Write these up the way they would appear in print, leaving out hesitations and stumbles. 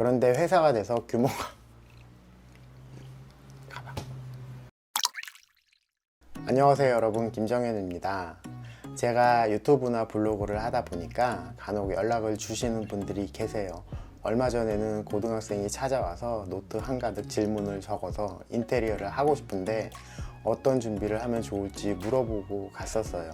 그런데 회사가 돼서 규모가 안녕하세요 여러분, 김정현입니다. 제가 유튜브나 블로그를 하다 보니까 간혹 연락을 주시는 분들이 계세요. 얼마 전에는 고등학생이 찾아와서 노트 한가득 질문을 적어서 인테리어를 하고 싶은데 어떤 준비를 하면 좋을지 물어보고 갔었어요.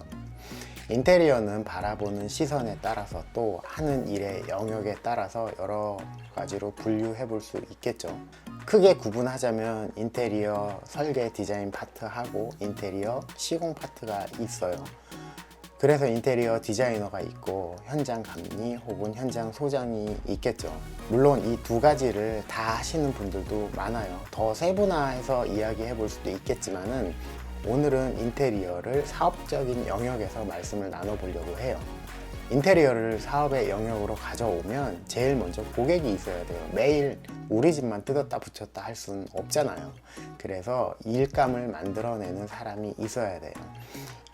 인테리어는 바라보는 시선에 따라서 또 하는 일의 영역에 따라서 여러 가지로 분류해 볼 수 있겠죠. 크게 구분하자면 인테리어 설계 디자인 파트하고 인테리어 시공 파트가 있어요. 그래서 인테리어 디자이너가 있고 현장 감리 혹은 현장 소장이 있겠죠. 물론 이 두 가지를 다 하시는 분들도 많아요. 더 세분화해서 이야기해 볼 수도 있겠지만은 오늘은 인테리어를 사업적인 영역에서 말씀을 나눠보려고 해요. 인테리어를 사업의 영역으로 가져오면 제일 먼저 고객이 있어야 돼요. 매일 우리 집만 뜯었다 붙였다 할 수는 없잖아요. 그래서 일감을 만들어내는 사람이 있어야 돼요.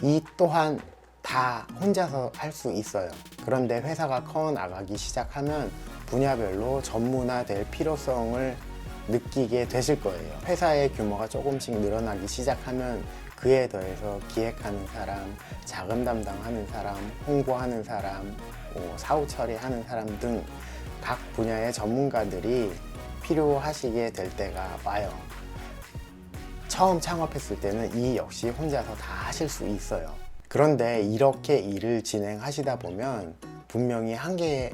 이 또한 다 혼자서 할 수 있어요. 그런데 회사가 커 나가기 시작하면 분야별로 전문화될 필요성을 느끼게 되실 거예요. 회사의 규모가 조금씩 늘어나기 시작하면 그에 더해서 기획하는 사람, 자금 담당하는 사람, 홍보하는 사람, 사후 처리하는 사람 등 각 분야의 전문가들이 필요하시게 될 때가 와요. 처음 창업했을 때는 이 역시 혼자서 다 하실 수 있어요. 그런데 이렇게 일을 진행하시다 보면 분명히 한계에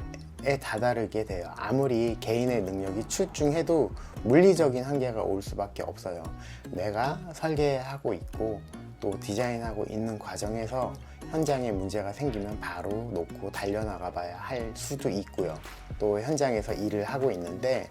다다르게 돼요. 아무리 개인의 능력이 출중해도 물리적인 한계가 올 수밖에 없어요. 내가 설계하고 있고 또 디자인하고 있는 과정에서 현장에 문제가 생기면 바로 놓고 달려나가 봐야 할 수도 있고요. 또 현장에서 일을 하고 있는데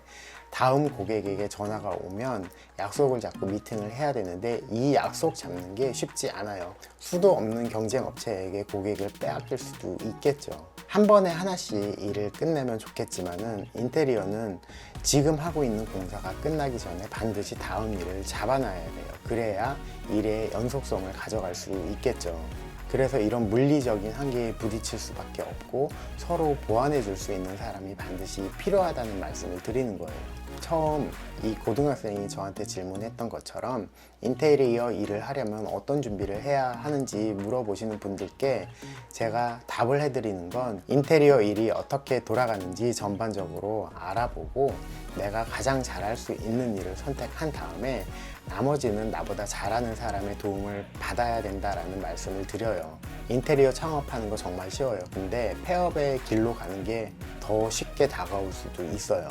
다음 고객에게 전화가 오면 약속을 잡고 미팅을 해야 되는데 이 약속 잡는 게 쉽지 않아요. 수도 없는 경쟁 업체에게 고객을 빼앗길 수도 있겠죠. 한 번에 하나씩 일을 끝내면 좋겠지만은 인테리어는 지금 하고 있는 공사가 끝나기 전에 반드시 다음 일을 잡아놔야 돼요. 그래야 일의 연속성을 가져갈 수 있겠죠. 그래서 이런 물리적인 한계에 부딪힐 수밖에 없고 서로 보완해 줄 수 있는 사람이 반드시 필요하다는 말씀을 드리는 거예요. 처음 이 고등학생이 저한테 질문했던 것처럼 인테리어 일을 하려면 어떤 준비를 해야 하는지 물어보시는 분들께 제가 답을 해드리는 건 인테리어 일이 어떻게 돌아가는지 전반적으로 알아보고 내가 가장 잘할 수 있는 일을 선택한 다음에 나머지는 나보다 잘하는 사람의 도움을 받아야 된다라는 말씀을 드려요. 인테리어 창업하는 거 정말 쉬워요. 근데 폐업의 길로 가는 게 더 쉽게 다가올 수도 있어요.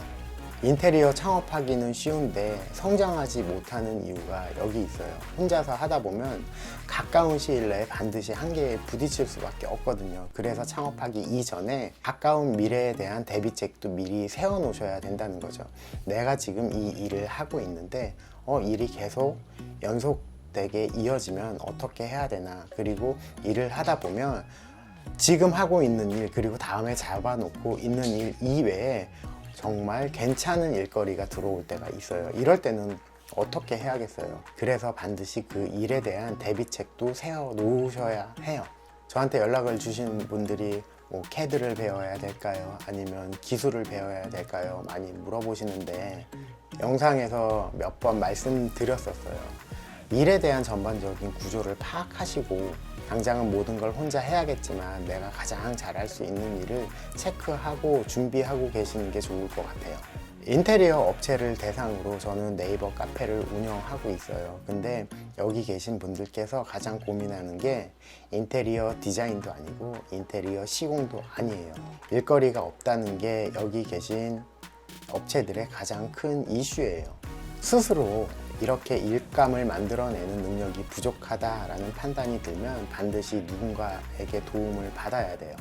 인테리어 창업하기는 쉬운데 성장하지 못하는 이유가 여기 있어요. 혼자서 하다 보면 가까운 시일 내에 반드시 한계에 부딪힐 수밖에 없거든요. 그래서 창업하기 이전에 가까운 미래에 대한 대비책도 미리 세워 놓으셔야 된다는 거죠. 내가 지금 이 일을 하고 있는데 일이 계속 연속되게 이어지면 어떻게 해야 되나, 그리고 일을 하다 보면 지금 하고 있는 일 그리고 다음에 잡아놓고 있는 일 이외에 정말 괜찮은 일거리가 들어올 때가 있어요. 이럴 때는 어떻게 해야겠어요? 그래서 반드시 그 일에 대한 대비책도 세워 놓으셔야 해요. 저한테 연락을 주신 분들이 CAD를 배워야 될까요? 아니면 기술을 배워야 될까요? 많이 물어보시는데 영상에서 몇 번 말씀드렸었어요. 일에 대한 전반적인 구조를 파악하시고 당장은 모든 걸 혼자 해야겠지만 내가 가장 잘할 수 있는 일을 체크하고 준비하고 계시는 게 좋을 것 같아요. 인테리어 업체를 대상으로 저는 네이버 카페를 운영하고 있어요. 근데 여기 계신 분들께서 가장 고민하는 게 인테리어 디자인도 아니고 인테리어 시공도 아니에요. 일거리가 없다는 게 여기 계신 업체들의 가장 큰 이슈예요. 스스로 이렇게 일감을 만들어내는 능력이 부족하다라는 판단이 들면 반드시 누군가에게 도움을 받아야 돼요.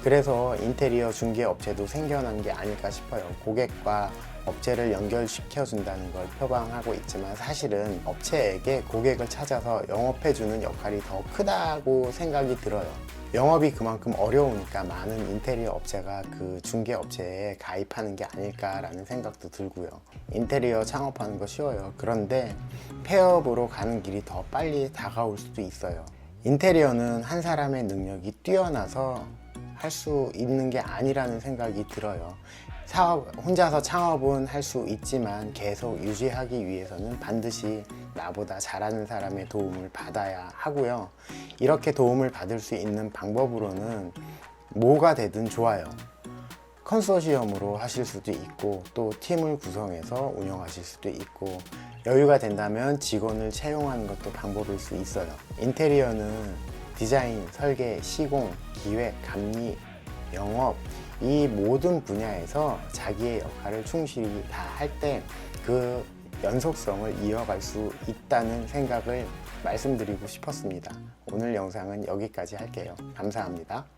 그래서 인테리어 중개 업체도 생겨난 게 아닐까 싶어요. 고객과 업체를 연결시켜 준다는 걸 표방하고 있지만 사실은 업체에게 고객을 찾아서 영업해주는 역할이 더 크다고 생각이 들어요. 영업이 그만큼 어려우니까 많은 인테리어 업체가 그 중개 업체에 가입하는 게 아닐까라는 생각도 들고요. 인테리어 창업하는 거 쉬워요. 그런데 폐업으로 가는 길이 더 빨리 다가올 수도 있어요. 인테리어는 한 사람의 능력이 뛰어나서 할 수 있는 게 아니라는 생각이 들어요. 혼자서 창업은 할 수 있지만 계속 유지하기 위해서는 반드시 나보다 잘하는 사람의 도움을 받아야 하고요. 이렇게 도움을 받을 수 있는 방법으로는 뭐가 되든 좋아요. 컨소시엄으로 하실 수도 있고 또 팀을 구성해서 운영하실 수도 있고 여유가 된다면 직원을 채용하는 것도 방법일 수 있어요. 인테리어는 디자인, 설계, 시공, 기획, 감리, 영업 이 모든 분야에서 자기의 역할을 충실히 다 할 때 그 연속성을 이어갈 수 있다는 생각을 말씀드리고 싶었습니다. 오늘 영상은 여기까지 할게요. 감사합니다.